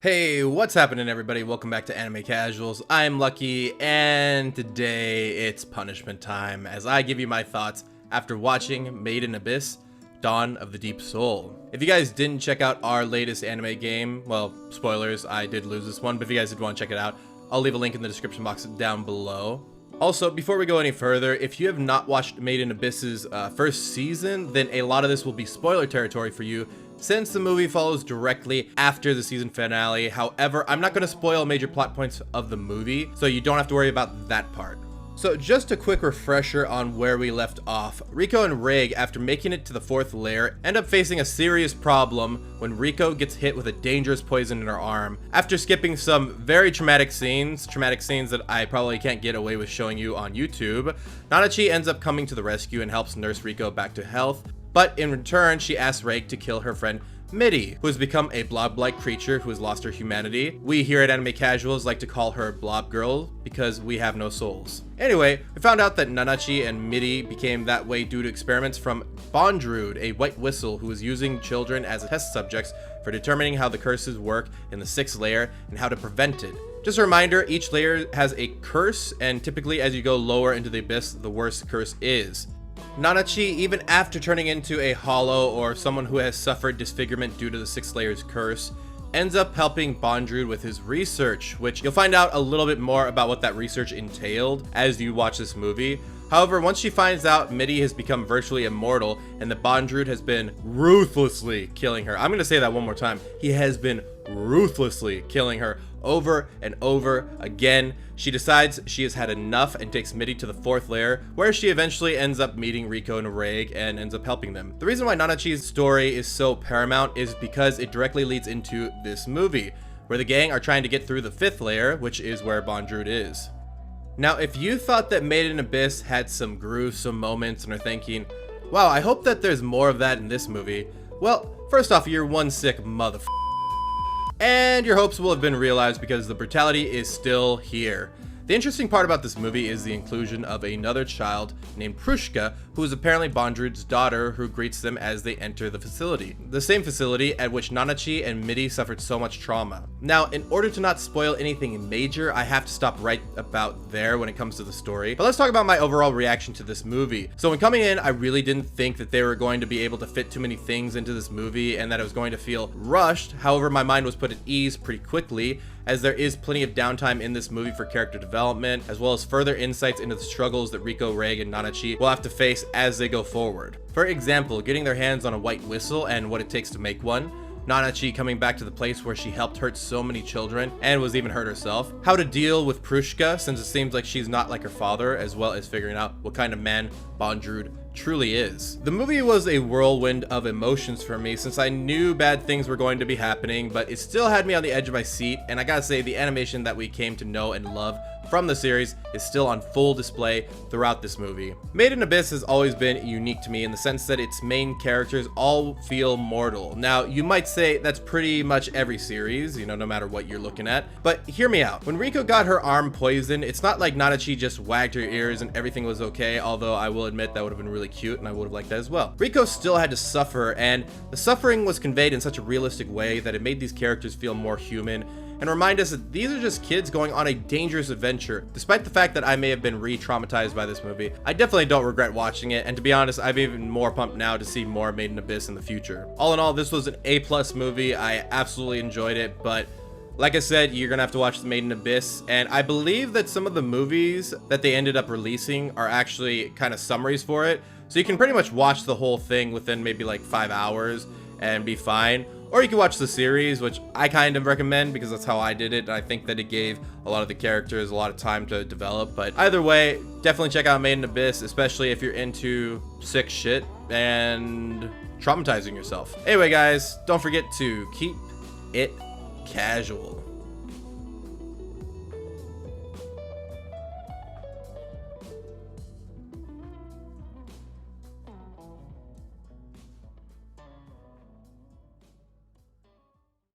Hey, what's happening everybody? Welcome back to Anime Casuals. I'm Lucky, and today it's punishment time as I give you my thoughts after watching Made in Abyss, Dawn of the Deep Soul. If you guys didn't check out our latest anime game, well, spoilers, I did lose this one, but if you guys did want to check it out, I'll leave a link in the description box down below. Also, before we go any further, if you have not watched Made in Abyss's first season, then a lot of this will be spoiler territory for you, since the movie follows directly after the season finale. However, I'm not going to spoil major plot points of the movie, so you don't have to worry about that part. So just a quick refresher on where we left off. Riko and Rig, after making it to the 4th layer, end up facing a serious problem when Riko gets hit with a dangerous poison in her arm. After skipping some very traumatic scenes that I probably can't get away with showing you on YouTube, Nanachi ends up coming to the rescue and helps nurse Riko back to health. But in return, she asks Rig to kill her friend Midi, who has become a blob-like creature who has lost her humanity. We here at Anime Casuals like to call her Blob Girl because we have no souls. Anyway, we found out that Nanachi and Midi became that way due to experiments from Bondrewd, a white whistle who was using children as test subjects for determining how the curses work in the 6th layer and how to prevent it. Just a reminder, each layer has a curse, and typically as you go lower into the abyss, the worse the curse is. Nanachi, even after turning into a hollow or someone who has suffered disfigurement due to the 6th layer's curse, ends up helping Bondrewd with his research, which you'll find out a little bit more about what that research entailed as you watch this movie. However, once she finds out Midi has become virtually immortal and that Bondrewd has been ruthlessly killing her, I'm going to say that one more time, he has been ruthlessly killing her over and over again, she decides she has had enough and takes Midi to the 4th layer, where she eventually ends up meeting Riko and Rig and ends up helping them. The reason why Nanachi's story is so paramount is because it directly leads into this movie, where the gang are trying to get through the 5th layer, which is where Bondrewd is. Now, if you thought that Made in Abyss had some gruesome moments and are thinking, wow, I hope that there's more of that in this movie, well, first off, you're one sick motherfucker. And your hopes will have been realized because the brutality is still here. The interesting part about this movie is the inclusion of another child named Prushka, who is apparently Bondrewd's daughter, who greets them as they enter the facility. The same facility at which Nanachi and Midi suffered so much trauma. Now, in order to not spoil anything major, I have to stop right about there when it comes to the story. But let's talk about my overall reaction to this movie. So when coming in, I really didn't think that they were going to be able to fit too many things into this movie and that it was going to feel rushed. However, my mind was put at ease pretty quickly, as there is plenty of downtime in this movie for character development, as well as further insights into the struggles that Riko, Rig, and Nanachi will have to face as they go forward. For example, getting their hands on a white whistle and what it takes to make one, Nanachi coming back to the place where she helped hurt so many children and was even hurt herself, how to deal with Prushka since it seems like she's not like her father, as well as figuring out what kind of man Bondrewd truly is. The movie was a whirlwind of emotions for me since I knew bad things were going to be happening, but it still had me on the edge of my seat, and I gotta say the animation that we came to know and love from the series is still on full display throughout this movie. Made in Abyss has always been unique to me in the sense that its main characters all feel mortal. Now, you might say that's pretty much every series, you know, no matter what you're looking at, but hear me out. When Riko got her arm poisoned, it's not like Nanachi just wagged her ears and everything was okay, although I will admit that would have been really cute and I would have liked that as well. Riko still had to suffer, and the suffering was conveyed in such a realistic way that it made these characters feel more human and remind us that these are just kids going on a dangerous adventure. Despite the fact that I may have been re-traumatized by this movie, I definitely don't regret watching it, and to be honest, I'm even more pumped now to see more Made in Abyss in the future. All in all, this was an A+ movie. I absolutely enjoyed it, but like I said, you're gonna have to watch the Made in Abyss, and I believe that some of the movies that they ended up releasing are actually kind of summaries for it, so you can pretty much watch the whole thing within maybe like 5 hours and be fine. Or you can watch the series, which I kind of recommend because that's how I did it. And I think that it gave a lot of the characters a lot of time to develop. But either way, definitely check out Made in Abyss, especially if you're into sick shit and traumatizing yourself. Anyway, guys, don't forget to keep it casual.